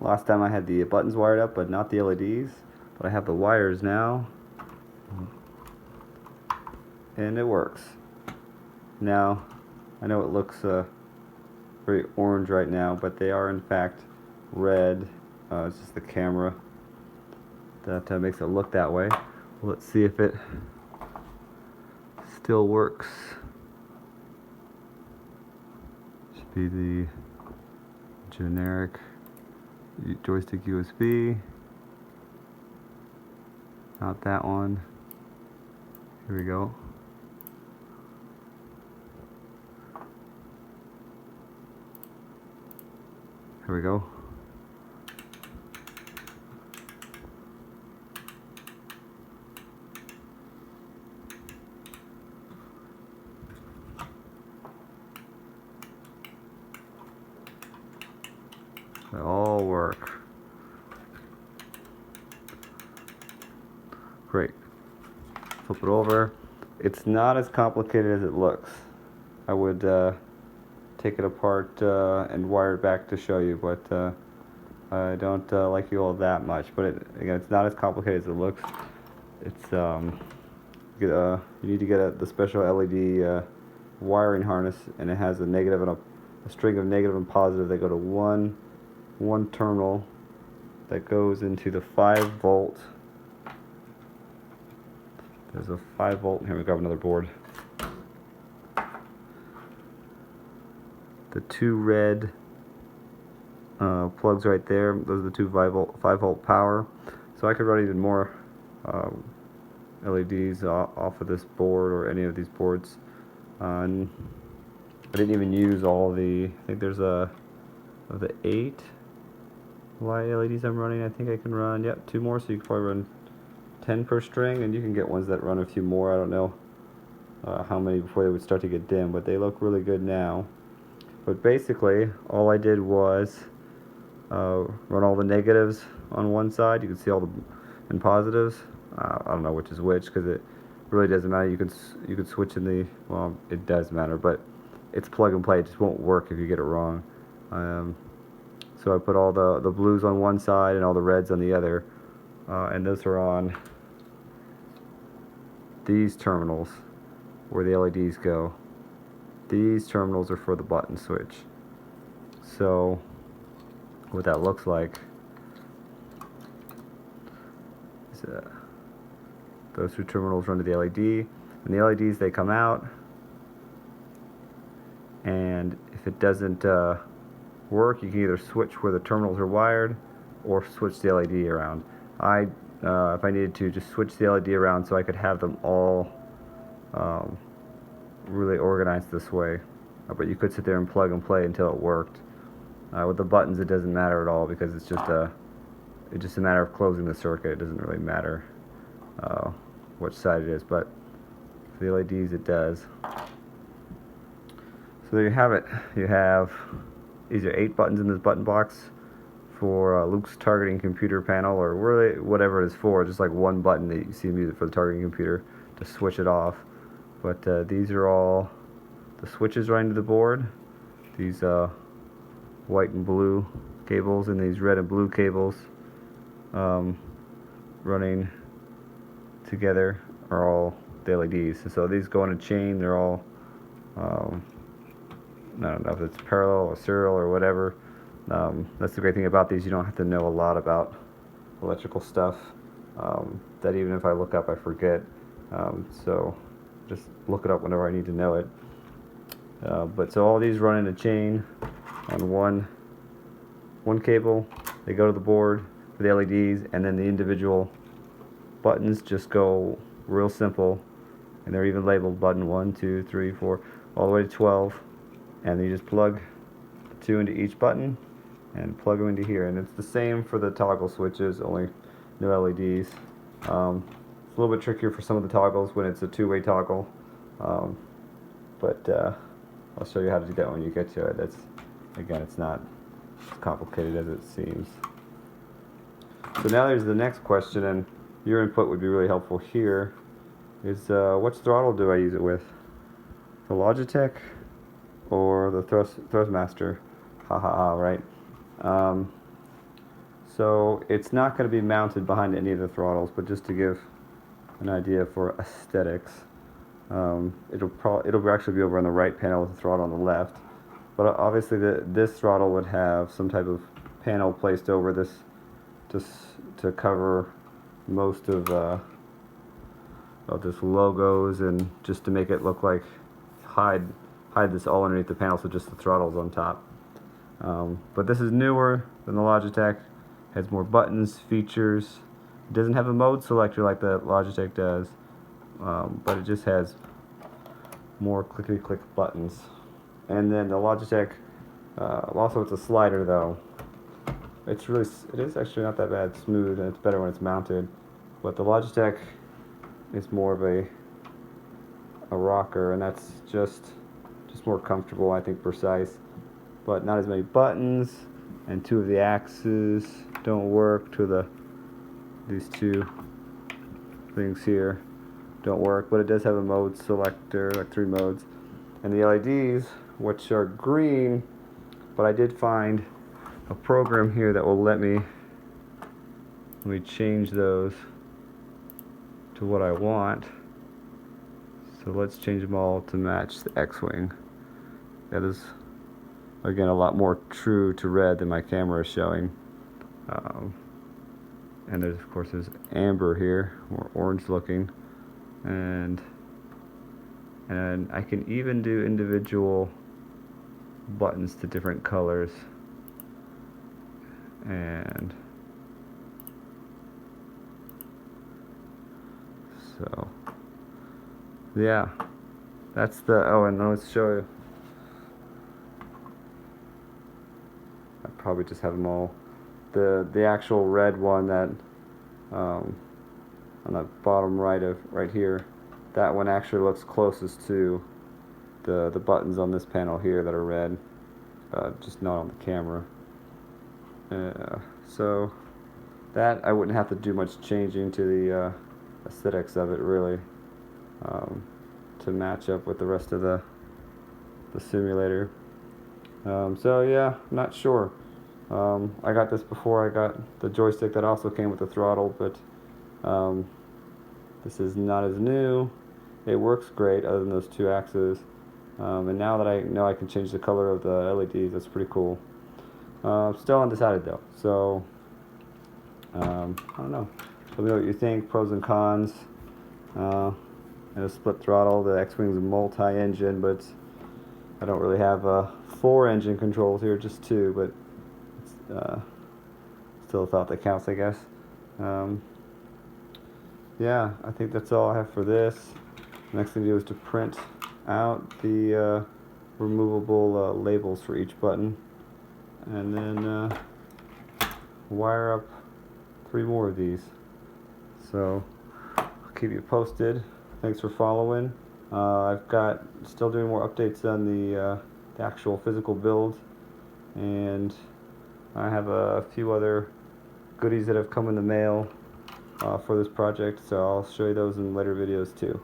Last time I had the buttons wired up, but not the LEDs. But I have the wires now, and it works. Now, I know it looks very orange right now, but they are in fact red. It's just the camera that makes it look that way. Let's see if it still works. Should be the generic joystick USB. Not that one. Here we go. Here we go. They all work. Great. Flip it over. It's not as complicated as it looks. I would take it apart and wire it back to show you, but I don't like you all that much. But again, it's not as complicated as it looks. It's you need to get the special LED wiring harness, and it has a negative and a string of negative and positive that go to one terminal that goes into the 5-volt. There's a 5-volt. Here we grab another board. The two red plugs right there. Those are the two 5-volt power. So I could run even more LEDs off of this board or any of these boards. And I didn't even use all the. I think there's of the 8 light LEDs I'm running. I think I can run 2 more. So you can probably run 10 per string, and you can get ones that run a few more. I don't know how many before they would start to get dim, but they look really good now. But basically, all I did was run all the negatives on one side. You can see all the and positives. I don't know which is which because it really doesn't matter. You could switch in the, well, it does matter, but it's plug and play. It just won't work if you get it wrong. So I put all the blues on one side and all the reds on the other, and those are on these terminals where the LEDs go. These terminals are for the button switch. So what that looks like is those two terminals run to the LED, and the LEDs, they come out, and if it doesn't work, you can either switch where the terminals are wired or switch the LED around. If I needed to, just switch the LED around so I could have them all really organized this way. But you could sit there and plug and play until it worked. With the buttons, it doesn't matter at all because it's just a matter of closing the circuit. It doesn't really matter which side it is, but for the LEDs it does. So there you have it. You have these are 8 buttons in this button box for Luke's targeting computer panel, or really whatever it is for. Just like one button that you see music for the targeting computer to switch it off. But these are all the switches running to the board. These white and blue cables and these red and blue cables running together are all the LEDs. So these go in a chain. They're all I don't know if it's parallel or serial or whatever. That's the great thing about these. You don't have to know a lot about electrical stuff. That even if I look up, I forget. So just look it up whenever I need to know it. But so all these run in a chain on one cable. They go to the board for the LEDs, and then the individual buttons just go real simple, and they're even labeled button 1, 2, 3, 4, all the way to 12. And you just plug the 2 into each button and plug them into here. And it's the same for the toggle switches, only no LEDs. It's a little bit trickier for some of the toggles when it's a 2-way toggle. But I'll show you how to do that when you get to it. Again, it's not as complicated as it seems. So now there's the next question, and your input would be really helpful here. Is which throttle do I use it with? The Logitech or the Thrustmaster? Ha ha ha, right? So it's not going to be mounted behind any of the throttles, but just to give an idea for aesthetics, it'll actually be over on the right panel with the throttle on the left. But obviously this throttle would have some type of panel placed over this to cover most of this logos, and just to make it look like hide this all underneath the panel, so just the throttle's on top. But this is newer than the Logitech. Has more buttons, features. It doesn't have a mode selector like the Logitech does, but it just has more clickety-click buttons. And then the Logitech, also it's a slider though. It is actually not that bad smooth, and it's better when it's mounted. But the Logitech is more of a rocker, and that's just more comfortable, I think, precise. But not as many buttons, and two of the axes don't work. These two things here don't work, but it does have a mode selector, like 3 modes. And the LEDs, which are green, but I did find a program here that will let me change those to what I want. So let's change them all to match the X-Wing. That is, again, a lot more true to red than my camera is showing. And there's, of course, there's amber here, more orange looking, and I can even do individual buttons to different colors. And so, yeah, that's the, oh, and let's show you. I probably just have them all. The actual red one that on the bottom right here, that one actually looks closest to the buttons on this panel here that are red, just not on the camera. So that I wouldn't have to do much changing to the aesthetics of it, really, to match up with the rest of the simulator. So yeah, I'm not sure. I got this before I got the joystick that also came with the throttle, but this is not as new. It works great other than those 2 axes. And now that I know I can change the color of the LEDs, that's pretty cool. Still undecided though, so I don't know. Let me know what you think, pros and cons. And a split throttle. The X-Wing's multi-engine, but I don't really have 4 engine controls here, just 2, but it's still a thought that counts, I guess. Yeah, I think that's all I have for this. The next thing to do is to print out the removable labels for each button, and then wire up 3 more of these. So I'll keep you posted. Thanks for following. I've got still doing more updates on the actual physical build, and I have a few other goodies that have come in the mail for this project, so I'll show you those in later videos too.